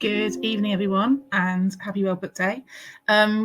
Good evening, everyone, and happy World Book Day.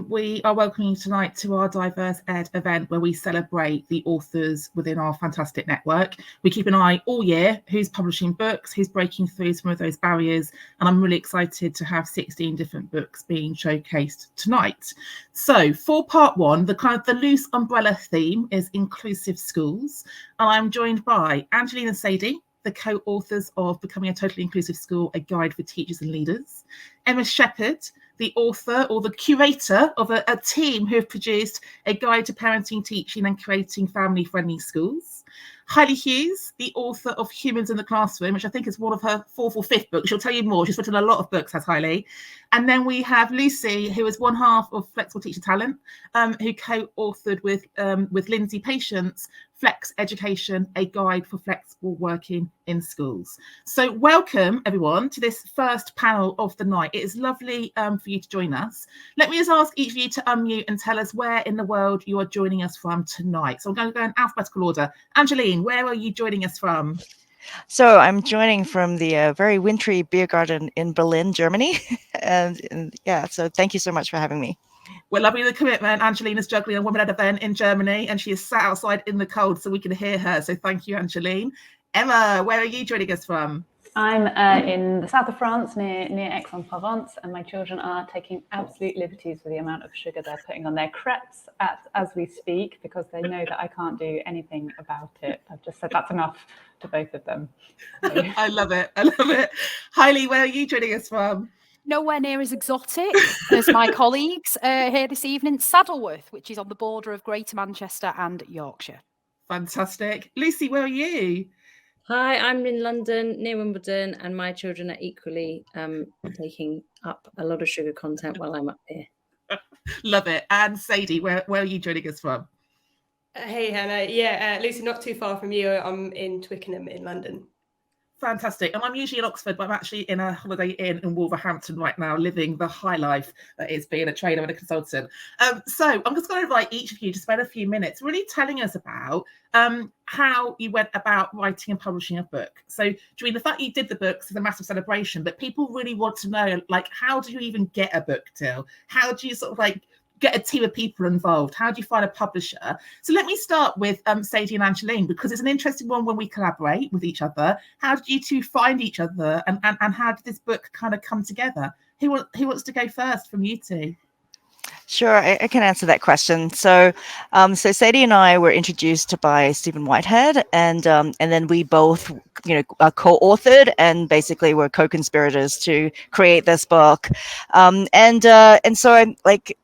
We are welcoming you tonight to our Diverse Ed event where we celebrate the authors within our fantastic network. We keep an eye all year who's publishing books, who's breaking through some of those barriers, and I'm really excited to have 16 different books being showcased tonight. So for part one, the loose umbrella theme is inclusive schools, and I'm joined by Angeline and Sadie, the co-authors of Becoming a Totally Inclusive School, A Guide for Teachers and Leaders. Emma Sheppard, the author or the curator of a team who have produced A Guide to Parenting, Teaching and Creating Family-Friendly Schools. Haili Hughes, the author of Humans in the Classroom, which I think is one of her fourth or fifth books. She'll tell you more. She's written a lot of books, has Haili. And then we have Lucy, who is one half of Flexible Teacher Talent, who co-authored with Lindsay Patience, Flex Education, A Guide for Flexible Working in Schools. So welcome, everyone, to this first panel of the night. It is lovely for you to join us. Let me just ask each of you to unmute and tell us where in the world you are joining us from tonight. So I'm going to go in alphabetical order. Angeline, where are you joining us from? So I'm joining from the very wintry beer garden in Berlin, Germany. and yeah, so thank you so much for having me. We're loving the commitment. Angeline is juggling a women-led event in Germany, and she is sat outside in the cold so we can hear her. So thank you, Angeline. Emma, where are you joining us from? I'm in the south of France, near Aix-en-Provence, and my children are taking absolute liberties with the amount of sugar they're putting on their crepes as we speak, because they know that I can't do anything about it. I've just said that's enough to both of them. So. I love it. I love it. Haili, where are you joining us from? Nowhere near as exotic as my colleagues here this evening. Saddleworth, which is on the border of Greater Manchester and Yorkshire. Fantastic. Lucy, where are you? Hi, I'm in London, near Wimbledon, and my children are equally taking up a lot of sugar content while I'm up here. Love it. And Sadie, where are you joining us from? Hey, Hannah. Yeah, Lucy, not too far from you. I'm in Twickenham in London. Fantastic. And I'm usually in Oxford, but I'm actually in a holiday inn in Wolverhampton right now, living the high life that is being a trainer and a consultant. So I'm just going to invite each of you to spend a few minutes really telling us about how you went about writing and publishing a book. So, Dream, the fact you did the books is a massive celebration, but people really want to know, like, how do you even get a book deal? How do you sort of like get a team of people involved? How do you find a publisher? So let me start with Sadie and Angeline, because it's an interesting one when we collaborate with each other. How did you two find each other, and how did this book kind of come together? Who wants to go first from you two? Sure, I can answer that question. So Sadie and I were introduced by Stephen Whitehead, and then we both, co-authored and basically were co-conspirators to create this book. And so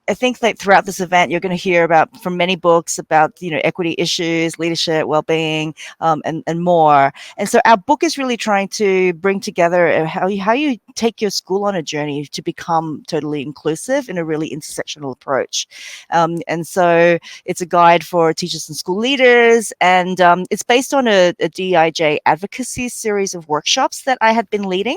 I think that throughout this event, you're going to hear from many books about equity issues, leadership, well-being, and more. And so our book is really trying to bring together how you take your school on a journey to become totally inclusive in a really intersectional approach. And so it's a guide for teachers and school leaders, and it's based on a DEIJ advocacy series of workshops that I had been leading.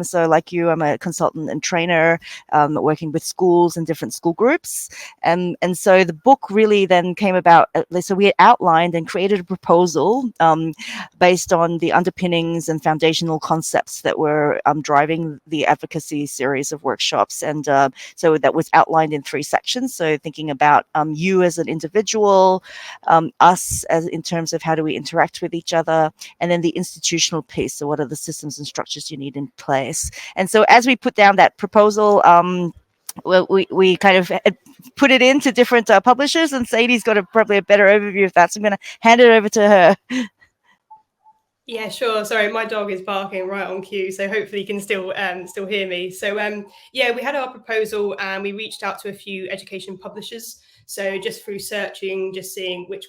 So like you, I'm a consultant and trainer working with schools and different school groups. And so the book really then came about. So we outlined and created a proposal based on the underpinnings and foundational concepts that were driving the advocacy series of workshops. And so that was outlined in 3 sections. So thinking about you as an individual, us as in terms of how do we interact with each other, and then the institutional piece. So what are the systems and structures you need in place? And so as we put down that proposal, we kind of put it into different publishers, and Sadie's got probably a better overview of that, so I'm going to hand it over to her. Yeah, sure. Sorry, my dog is barking right on cue, so hopefully you can still hear me. So yeah, we had our proposal and we reached out to a few education publishers. So just through searching, just seeing which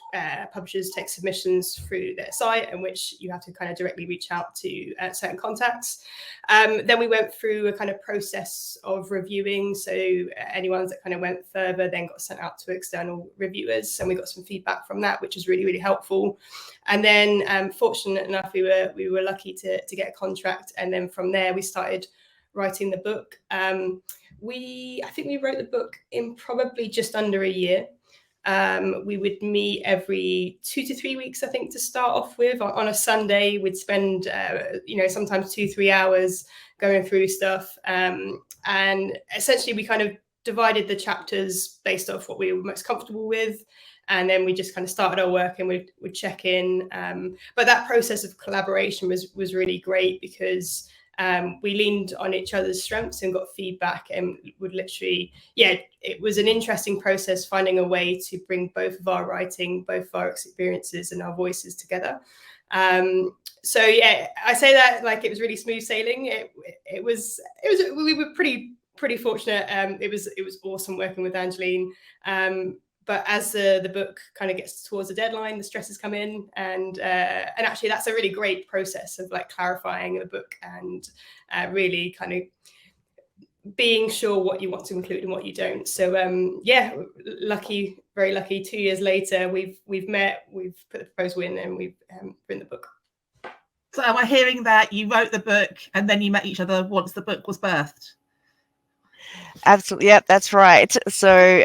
publishers take submissions through their site and which you have to kind of directly reach out to certain contacts. Then we went through a kind of process of reviewing. So any ones that kind of went further then got sent out to external reviewers, and we got some feedback from that, which was really, really helpful. And then fortunate enough, we were lucky to get a contract. And then from there, we started writing the book. I think we wrote the book in probably just under a year. We would meet every 2 to 3 weeks, I think, to start off with. On a Sunday, we'd spend, sometimes 2-3 hours going through stuff. And essentially, we kind of divided the chapters based off what we were most comfortable with. And then we just kind of started our work and we'd check in. But that process of collaboration was really great because we leaned on each other's strengths and got feedback, and would literally, it was an interesting process finding a way to bring both of our writing, both of our experiences and our voices together. So I say that like it was really smooth sailing. It was we were pretty fortunate. It was awesome working with Angeline. But as the book kind of gets towards the deadline, the stresses come in, and actually that's a really great process of like clarifying the book and really kind of being sure what you want to include and what you don't. So very lucky. 2 years later, we've met, we've put the proposal in, and we've written the book. So am I hearing that you wrote the book and then you met each other once the book was birthed? Absolutely, yeah, that's right. So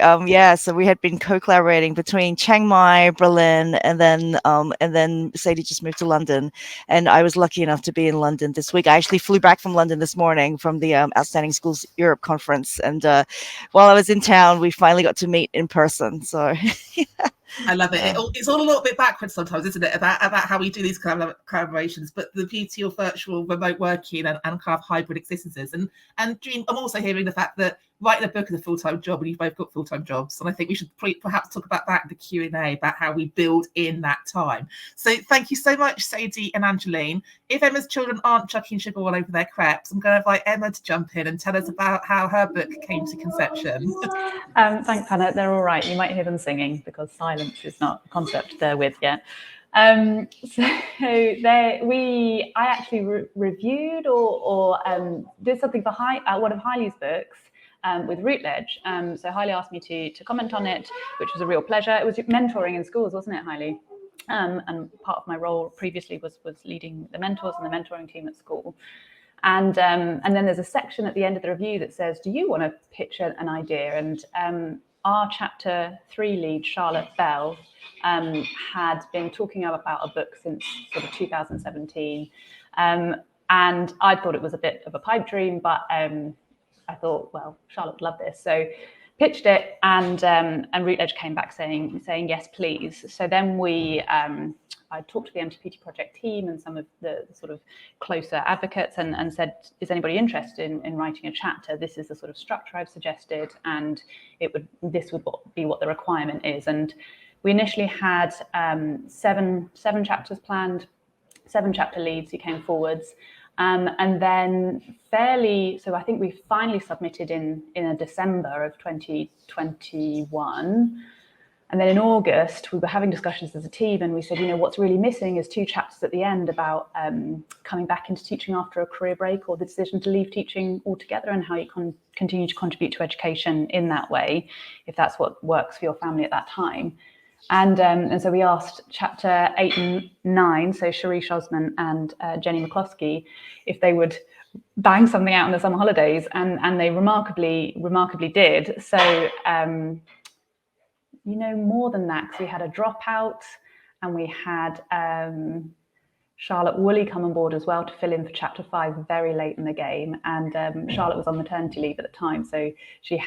so we had been co-collaborating between Chiang Mai, Berlin, and then Sadie just moved to London, and I was lucky enough to be in London this week. I actually flew back from London this morning from the Outstanding Schools Europe conference, and while I was in town, we finally got to meet in person. So I love it. It's all a little bit backwards sometimes, isn't it, about how we do these collaborations, but the beauty of virtual remote working and kind of hybrid existences. And Jean, I'm also hearing the fact that writing a book is a full-time job, and you've both got full-time jobs. And I think we should perhaps talk about that in the Q&A, about how we build in that time. So thank you so much, Sadie and Angeline. If Emma's children aren't chucking sugar all over their crepes, I'm going to invite Emma to jump in and tell us about how her book came to conception. Thanks, Hannah. They're all right. You might hear them singing because silence is not a concept they're with yet. I actually reviewed or did something for one of Haili's books with Routledge. So Haili asked me to comment on it, which was a real pleasure. It was mentoring in schools, wasn't it, Haili? And part of my role previously was leading the mentors and the mentoring team at school. And then there's a section at the end of the review that says, do you want to pitch an idea? And our chapter 3 lead, Charlotte Bell, had been talking about a book since sort of 2017. And I thought it was a bit of a pipe dream, but I thought, well, Charlotte would love this. So pitched it, and Routledge came back saying yes, please. So then I talked to the MTPT project team and some of the sort of closer advocates and said, is anybody interested in writing a chapter? This is the sort of structure I've suggested, and this would be what the requirement is. And we initially had seven chapters planned, 7 chapter leads who came forwards. And then so I think we finally submitted in December of 2021. And then in August, we were having discussions as a team, and we said, what's really missing is 2 chapters at the end about coming back into teaching after a career break, or the decision to leave teaching altogether, and how you can continue to contribute to education in that way, if that's what works for your family at that time. And so we asked chapter 8 and 9, so Sharice Osman and Jenny McCloskey, if they would bang something out in the summer holidays, and they remarkably did. So more than that, because we had a dropout, and we had Charlotte Woolley come on board as well to fill in for chapter 5 very late in the game. And Charlotte was on maternity leave at the time, so she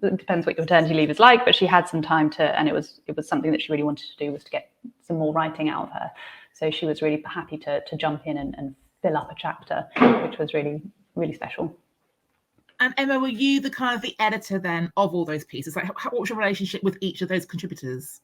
it depends what your maternity leave is like, but she had some time and it was something that she really wanted to do, was to get some more writing out of her. So she was really happy to jump in and fill up a chapter, which was really, really special. And Emma, were you the editor then of all those pieces? Like, what was your relationship with each of those contributors?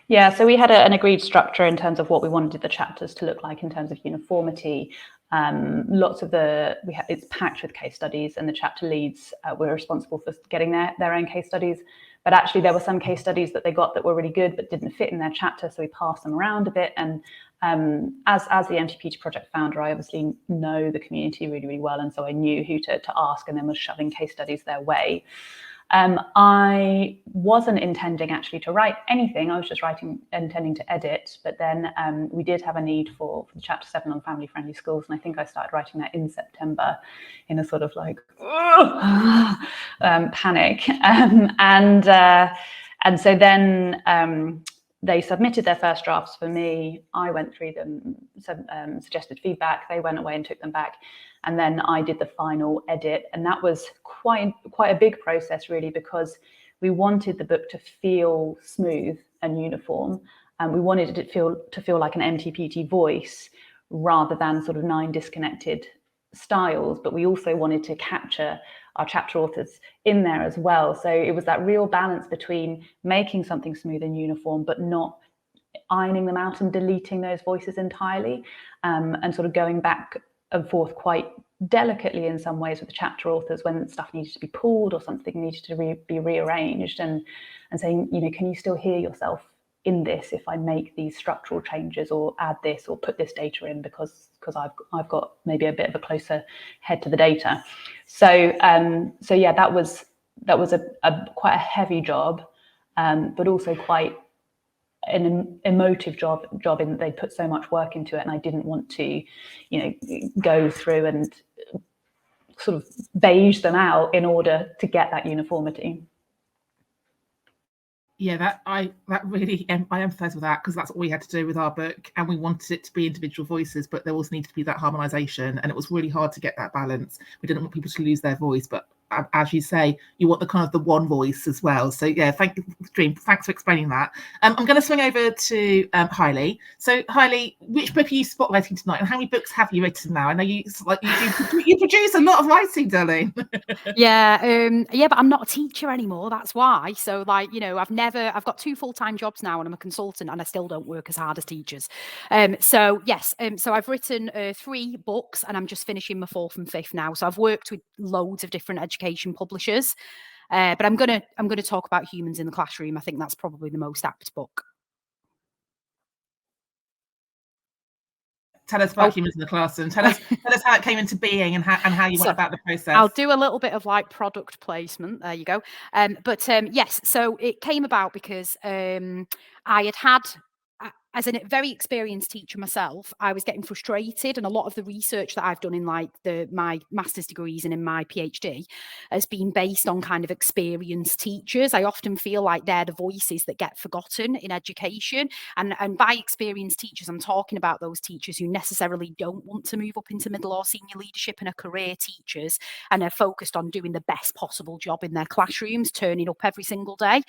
Yeah, so we had an agreed structure in terms of what we wanted the chapters to look like in terms of uniformity. It's packed with case studies, and the chapter leads were responsible for getting their own case studies. But actually, there were some case studies that they got that were really good but didn't fit in their chapter, so we passed them around a bit. And as the MTPT project founder, I obviously know the community really, really well, and so I knew who to ask, and then was shoving case studies their way. I wasn't intending actually to write anything. I was just intending to edit. But then we did have a need for chapter 7 on family-friendly schools, and I think I started writing that in September in a sort of like panic. And And so then they submitted their first drafts for me. I went through them, suggested feedback. They went away and took them back. And then I did the final edit. And that was quite a big process, really, because we wanted the book to feel smooth and uniform. And we wanted it to feel like an MTPT voice rather than sort of 9 disconnected styles. But we also wanted to capture our chapter authors in there as well. So it was that real balance between making something smooth and uniform, but not ironing them out and deleting those voices entirely, and sort of going back and forth quite delicately in some ways with the chapter authors when stuff needed to be pulled or something needed to be rearranged, and saying, you know, can you still hear yourself in this if I make these structural changes or add this or put this data in because I've got maybe a bit of a closer head to the data. So yeah, that was a quite a heavy job, but also quite an emotive job in that they put so much work into it, and I didn't want to, you know, go through and sort of beige them out in order to get that uniformity. Yeah, I empathise with that, because that's what we had to do with our book, and we wanted it to be individual voices, but there also needed to be that harmonisation, and it was really hard to get that balance. We didn't want people to lose their voice, but as you say, you want the kind of the one voice as well. So yeah, thanks for explaining that. I'm going to swing over to Haili. So Haili, which book are you spotlighting tonight, and how many books have you written now? I know you produce a lot of writing, darling. Yeah, but I'm not a teacher anymore. That's why. So, like, you know, I've got 2 full-time jobs now, and I'm a consultant, and I still don't work as hard as teachers. So I've written 3 books, and I'm just finishing my 4th and 5th now. So I've worked with loads of different education publishers, but I'm gonna talk about Humans in the Classroom. I think that's probably the most apt book. Tell us about Humans in the Classroom. Tell us how it came into being and how you went about the process. I'll do a little bit of like product placement. There you go. Yes, so it came about because I had as a very experienced teacher myself, I was getting frustrated, and a lot of the research that I've done in like my master's degrees and in my PhD has been based on kind of experienced teachers. I often feel like they're the voices that get forgotten in education, and by experienced teachers, I'm talking about those teachers who necessarily don't want to move up into middle or senior leadership and are career teachers and are focused on doing the best possible job in their classrooms, turning up every single day.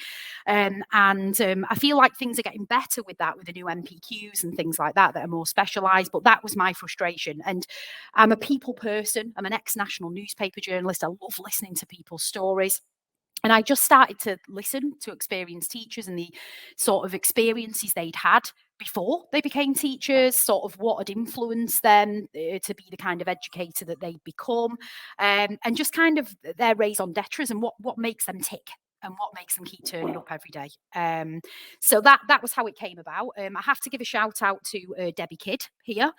I feel like things are getting better with that, with the new MPQs and things like that are more specialised, but that was my frustration. And I'm a people person. I'm an ex-national newspaper journalist. I love listening to people's stories. And I just started to listen to experienced teachers and the sort of experiences they'd had before they became teachers, sort of what had influenced them to be the kind of educator that they'd become, and just kind of their raison d'etres and what makes them tick and what makes them keep turning up every day. So that was how it came about. I have to give a shout out to Debbie Kidd here.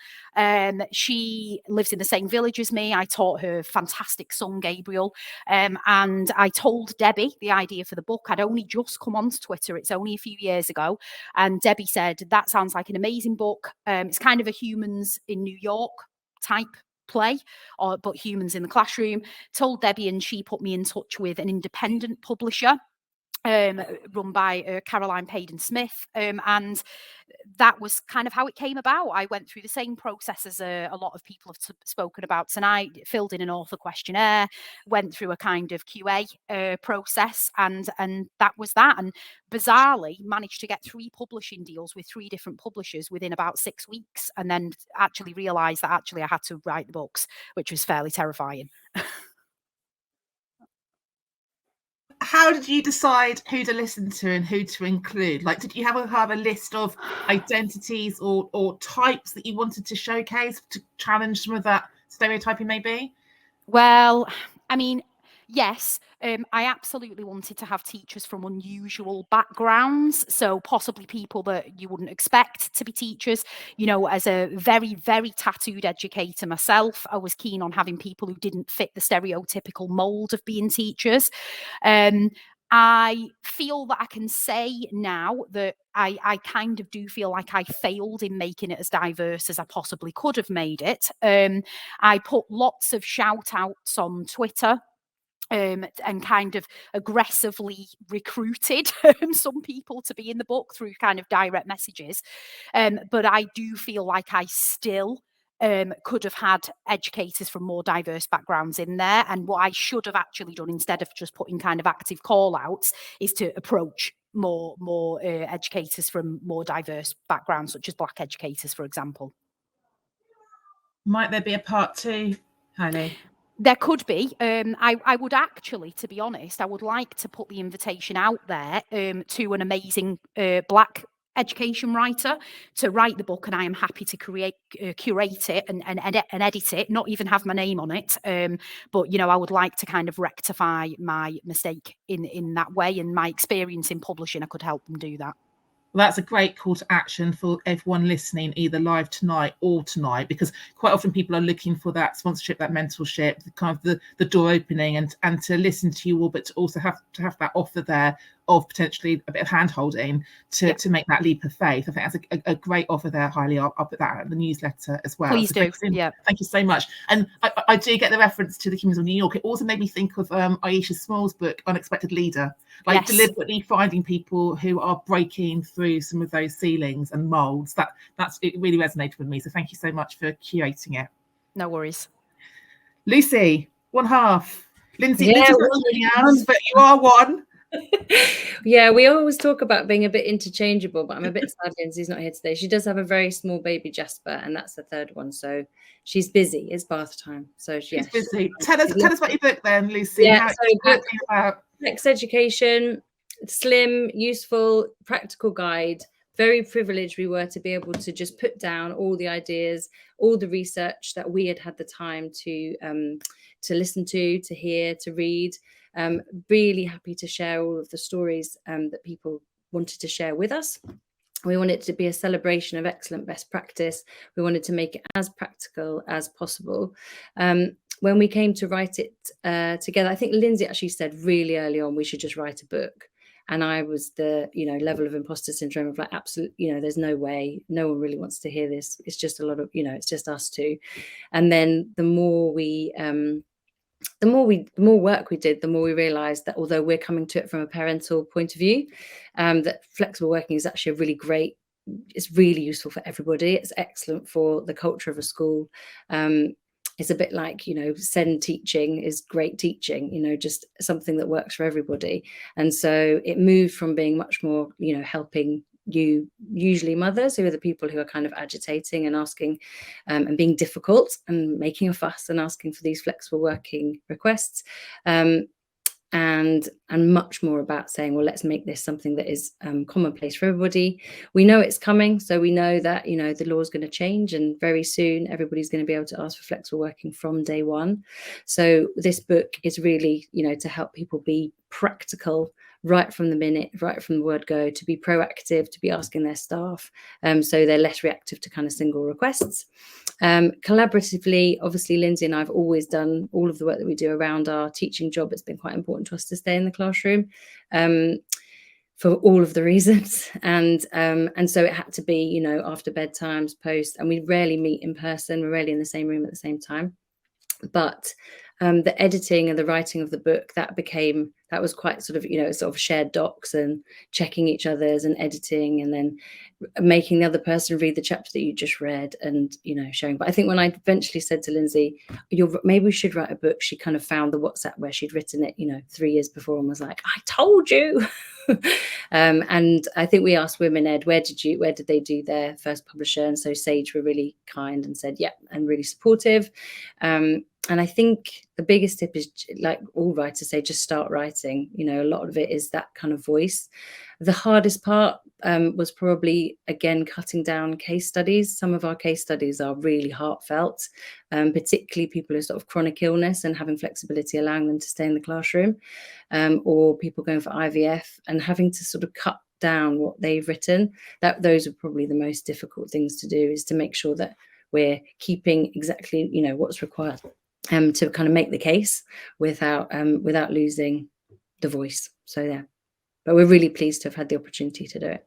She lives in the same village as me. I taught her fantastic son, Gabriel. And I told Debbie the idea for the book. I'd only just come onto Twitter. It's only a few years ago. And Debbie said, that sounds like an amazing book. It's kind of a Humans in New York type play, but Humans in the Classroom. Told Debbie, and she put me in touch with an independent publisher run by Caroline Payden Smith, and that was kind of how it came about. I went through the same process as a lot of people have spoken about tonight, filled in an author questionnaire, went through a kind of QA process, and that was that. And bizarrely managed to get 3 publishing deals with 3 different publishers within about 6 weeks, and then actually realised that actually I had to write the books, which was fairly terrifying. How did you decide who to listen to and who to include? Like, did you have a list of identities or types that you wanted to showcase to challenge some of that stereotyping maybe? Well, I mean, yes, I absolutely wanted to have teachers from unusual backgrounds, so possibly people that you wouldn't expect to be teachers. You know, as a very, very tattooed educator myself, I was keen on having people who didn't fit the stereotypical mold of being teachers. I feel that I can say now that I kind of do feel like I failed in making it as diverse as I possibly could have made it. I put lots of shout outs on Twitter and kind of aggressively recruited some people to be in the book through kind of direct messages. But I do feel like I still could have had educators from more diverse backgrounds in there. And what I should have actually done, instead of just putting kind of active call outs, is to approach more educators from more diverse backgrounds, such as Black educators, for example. Might there be a part 2, Haili? There could be. I would actually, to be honest, I would like to put the invitation out there to an amazing Black education writer to write the book, and I am happy to curate it and edit it, not even have my name on it. But, you know, I would like to kind of rectify my mistake in that way, and my experience in publishing, I could help them do that. Well, that's a great call to action for everyone listening, either live tonight or tonight, because quite often people are looking for that sponsorship, that mentorship, the kind of the door opening, and to listen to you all, but to also have that offer there of potentially a bit of hand holding to make that leap of faith. I think that's a great offer there, Haili. I'll put that out in the newsletter as well. Please do. Thank you so much. And I do get the reference to the Kingdoms of New York. It also made me think of Aisha Small's book, Unexpected Leader, like deliberately finding people who are breaking through some of those ceilings and molds. It really resonated with me. So thank you so much for curating it. No worries. Lucy, one half. Lindsay, Yeah, Lindsay's not joining us, but you are one. Yeah, we always talk about being a bit interchangeable, but I'm a bit sad Lindsay's not here today. She does have a very small baby, Jasper, and that's the third one. So she's busy. It's bath time. So she's busy. Tell us about your book then, Lucy. Yeah, about sex education, slim, useful, practical guide. Very privileged we were to be able to just put down all the ideas, all the research that we had the time to listen to hear, to read. Really happy to share all of the stories that people wanted to share with us. We wanted it to be a celebration of excellent best practice. We wanted to make it as practical as possible. When we came to write it together, I think Lindsay actually said really early on we should just write a book. And I was the, level of imposter syndrome of like, absolutely, there's no way, no one really wants to hear this. It's just a lot of, it's just us two. And then the more work we did, the more we realized that although we're coming to it from a parental point of view, that flexible working is actually a really great, it's really useful for everybody. It's excellent for the culture of a school. It's a bit like, Zen teaching is great teaching, just something that works for everybody. And so it moved from being much more, helping you, usually mothers who are the people who are kind of agitating and asking and being difficult and making a fuss and asking for these flexible working requests, and much more about saying, well, let's make this something that is commonplace for everybody. We know it's coming, so we know that the law is going to change, and very soon everybody's going to be able to ask for flexible working from day one. So this book is really to help people be practical right from the minute, right from the word go, to be proactive, to be asking their staff, so they're less reactive to kind of single requests. Collaboratively, obviously, Lindsay and I have always done all of the work that we do around our teaching job. It's been quite important to us to stay in the classroom for all of the reasons. And so it had to be, after bedtimes, post, and we rarely meet in person. We're rarely in the same room at the same time. But the editing and the writing of the book, that was quite sort of shared docs and checking each other's and editing, and then making the other person read the chapter that you just read and sharing. But I think when I eventually said to Lindsay, maybe we should write a book, she kind of found the WhatsApp where she'd written it 3 years before and was like, I told you. And I think we asked Women Ed, where did they do their first publisher? And so Sage were really kind and said and really supportive. And I think the biggest tip is, like all writers say, just start writing. A lot of it is that kind of voice. The hardest part was probably, again, cutting down case studies. Some of our case studies are really heartfelt, particularly people who sort of chronic illness and having flexibility, allowing them to stay in the classroom, or people going for IVF and having to sort of cut down what they've written. Those are probably the most difficult things to do, is to make sure that we're keeping exactly, what's required. To kind of make the case without losing the voice. So yeah, but we're really pleased to have had the opportunity to do it.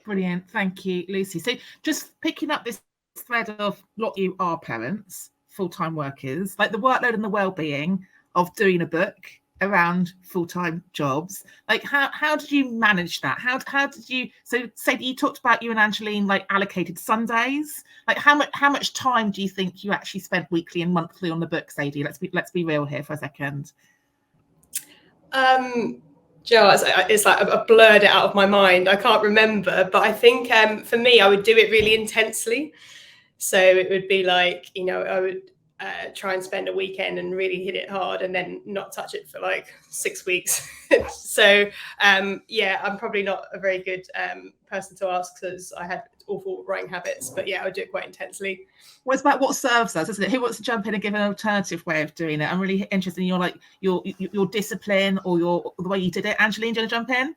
Brilliant, thank you, Lucy. So just picking up this thread of lot you are parents, full-time workers, like the workload and the well-being of doing a book around full-time jobs. Like how did you manage that? How did you, so Sadie, you talked about you and Angeline like allocated Sundays. Like how much time do you think you actually spent weekly and monthly on the book, Sadie? Let's be real here for a second. Joe, it's like I've blurred it out of my mind. I can't remember, but I think for me, I would do it really intensely. So it would be like, you know, I would try and spend a weekend and really hit it hard and then not touch it for like 6 weeks. So yeah, I'm probably not a very good person to ask because I had awful writing habits, but yeah, I would do it quite intensely. Well, it's about what serves us, isn't it? Who wants to jump in and give an alternative way of doing it? I'm really interested in your discipline or the way you did it. Angeline, do you want to jump in?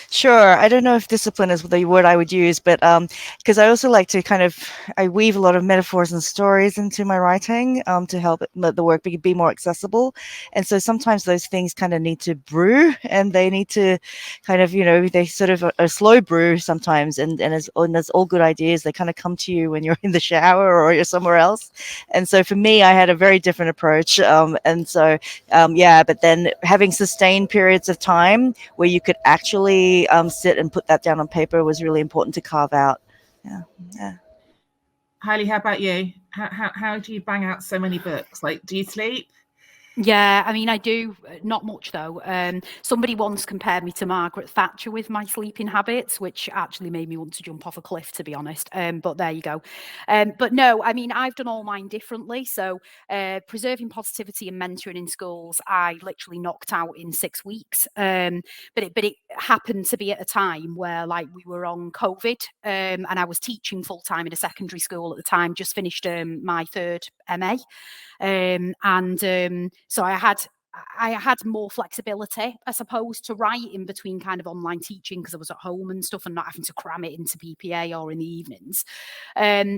Sure. I don't know if discipline is the word I would use, but because I also like to I weave a lot of metaphors and stories into my writing to help the work be more accessible. And so sometimes those things kind of need to brew, and they need to kind of, they sort of a slow brew sometimes. And as all good ideas, they kind of come to you when you're in the shower or you're somewhere else. And so for me, I had a very different approach. But then having sustained periods of time where you could actually sit and put that down on paper was really important to carve out. Yeah. Haili, how about you? How do you bang out so many books? Like, do you sleep? Yeah, I mean, I do, not much though. Somebody once compared me to Margaret Thatcher with my sleeping habits, which actually made me want to jump off a cliff, to be honest. But there you go. But no, I mean, I've done all mine differently. So preserving positivity and mentoring in schools, I literally knocked out in 6 weeks. But it happened to be at a time where like we were on COVID, and I was teaching full time in a secondary school at the time, just finished my 3rd MA. So I had more flexibility, I suppose, to write in between kind of online teaching because I was at home and stuff and not having to cram it into PPA or in the evenings.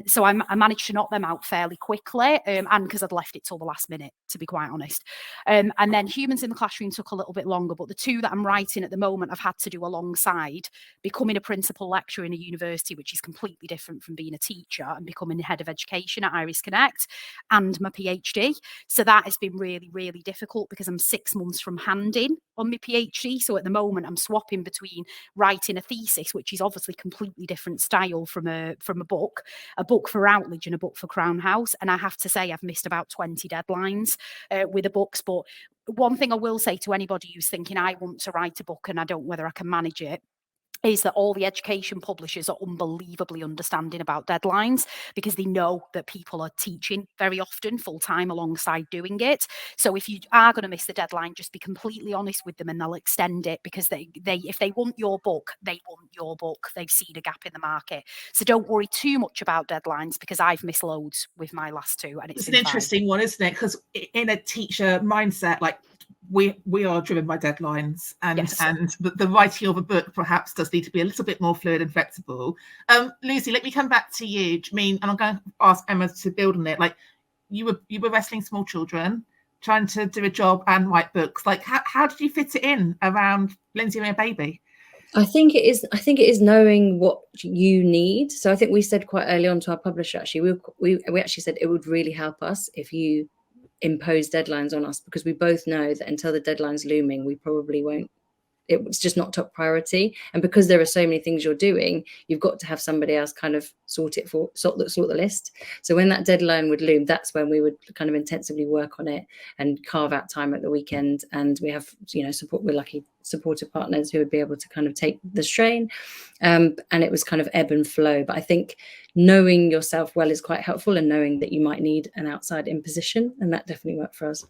So I managed to knock them out fairly quickly, and because I'd left it till the last minute, to be quite honest. And then Humans in the Classroom took a little bit longer, but the 2 that I'm writing at the moment I've had to do alongside becoming a principal lecturer in a university, which is completely different from being a teacher, and becoming head of education at Iris Connect, and my PhD. So that has been really, really difficult because I'm 6 months from handing on my PhD. So at the moment I'm swapping between writing a thesis, which is obviously completely different style from a book for Routledge and a book for Crown House. And I have to say I've missed about 20 deadlines with the books. But one thing I will say to anybody who's thinking I want to write a book and I don't know whether I can manage it, is that all the education publishers are unbelievably understanding about deadlines because they know that people are teaching very often full time alongside doing it. So if you are going to miss the deadline, just be completely honest with them and they'll extend it because they if they want your book, they want your book. They've seen a gap in the market. So don't worry too much about deadlines because I've missed loads with my last 2 and it's an interesting one, isn't it? Because in a teacher mindset, like we are driven by deadlines, and Yes. and the writing of a book perhaps does need to be a little bit more fluid and flexible. Lucy, let me come back to you. I mean, and I'm going to ask Emma to build on it. Like you were wrestling small children, trying to do a job and write books. Like how did you fit it in around Lindsay and her baby? I think it is knowing what you need. So I think we said quite early on to our publisher, actually, we actually said it would really help us if you impose deadlines on us, because we both know that until the deadline's looming, we probably won't. It's just not top priority. And because there are so many things you're doing, you've got to have somebody else kind of sort the list. So when that deadline would loom, that's when we would kind of intensively work on it and carve out time at the weekend. And we have, we're lucky supportive partners who would be able to kind of take the strain. And it was kind of ebb and flow. But I think knowing yourself well is quite helpful, and knowing that you might need an outside imposition. And that definitely worked for us.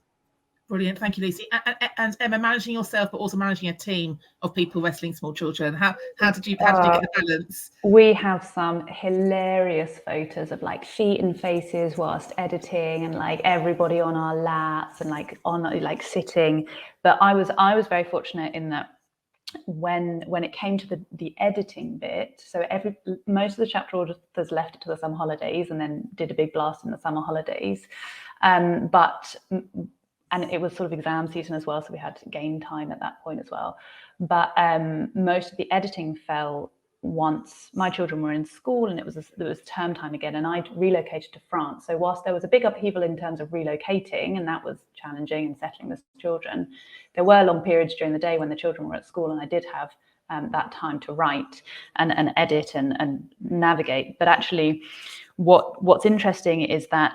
Brilliant, thank you, Lucy. And Emma, managing yourself, but also managing a team of people wrestling small children. How did you get the balance? We have some hilarious photos of like feet and faces whilst editing, and like everybody on our laps and like on like sitting. But I was very fortunate in that when it came to the editing bit, so most of the chapter authors left it to the summer holidays and then did a big blast in the summer holidays. And it was sort of exam season as well, so we had game time at that point as well. But most of the editing fell once my children were in school and it was term time again, and I'd relocated to France. So whilst there was a big upheaval in terms of relocating, and that was challenging and settling the children, there were long periods during the day when the children were at school, and I did have that time to write and edit and navigate. But actually, what's interesting is that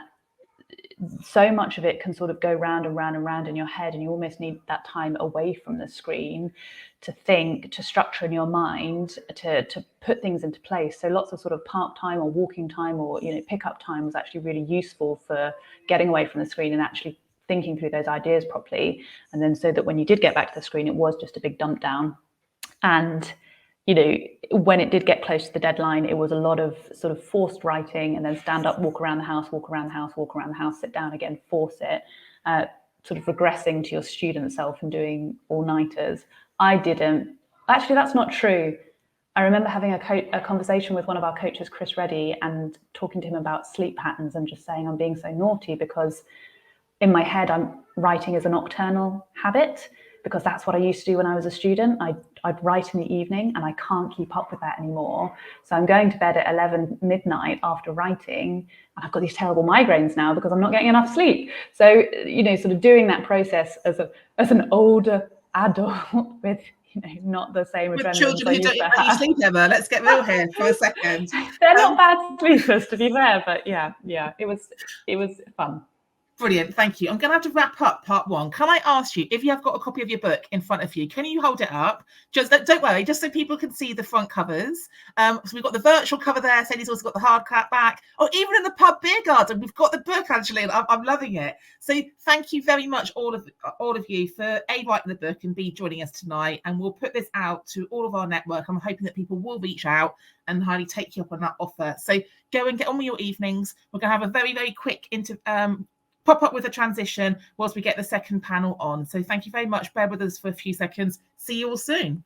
so much of it can sort of go round and round and round in your head, and you almost need that time away from the screen to think, to structure in your mind, to put things into place. So lots of sort of park time or walking time or pick up time was actually really useful for getting away from the screen and actually thinking through those ideas properly. And then so that when you did get back to the screen, it was just a big dump down. And when it did get close to the deadline, it was a lot of sort of forced writing, and then stand up, walk around the house, walk around the house, walk around the house, sit down again, force it, sort of regressing to your student self and doing all-nighters. I didn't. Actually, that's not true. I remember having a conversation with one of our coaches, Chris Reddy, and talking to him about sleep patterns and just saying I'm being so naughty because in my head, I'm writing as a nocturnal habit, because that's what I used to do when I was a student. I'd write in the evening, and I can't keep up with that anymore. So I'm going to bed at 11 midnight after writing, and I've got these terrible migraines now because I'm not getting enough sleep. So, sort of doing that process as an older adult with, not the same With adrenaline children I who used don't to let you have. sleep ever. Let's get real here for a second. They're not bad sleepers, to be fair, but yeah, it was fun. Brilliant, thank you. I'm going to have to wrap up part one. Can I ask you, if you have got a copy of your book in front of you, can you hold it up? Just don't worry, just so people can see the front covers. So we've got the virtual cover there. Sadie's also got the hard back. Oh, even in the pub beer garden, we've got the book, Angeline. I'm loving it. So thank you very much, all of you, for A, writing the book, and B, joining us tonight. And we'll put this out to all of our network. I'm hoping that people will reach out and Haili take you up on that offer. So go and get on with your evenings. We're going to have a very, very quick pop up with a transition whilst we get the second panel on. So thank you very much. Bear with us for a few seconds. See you all soon.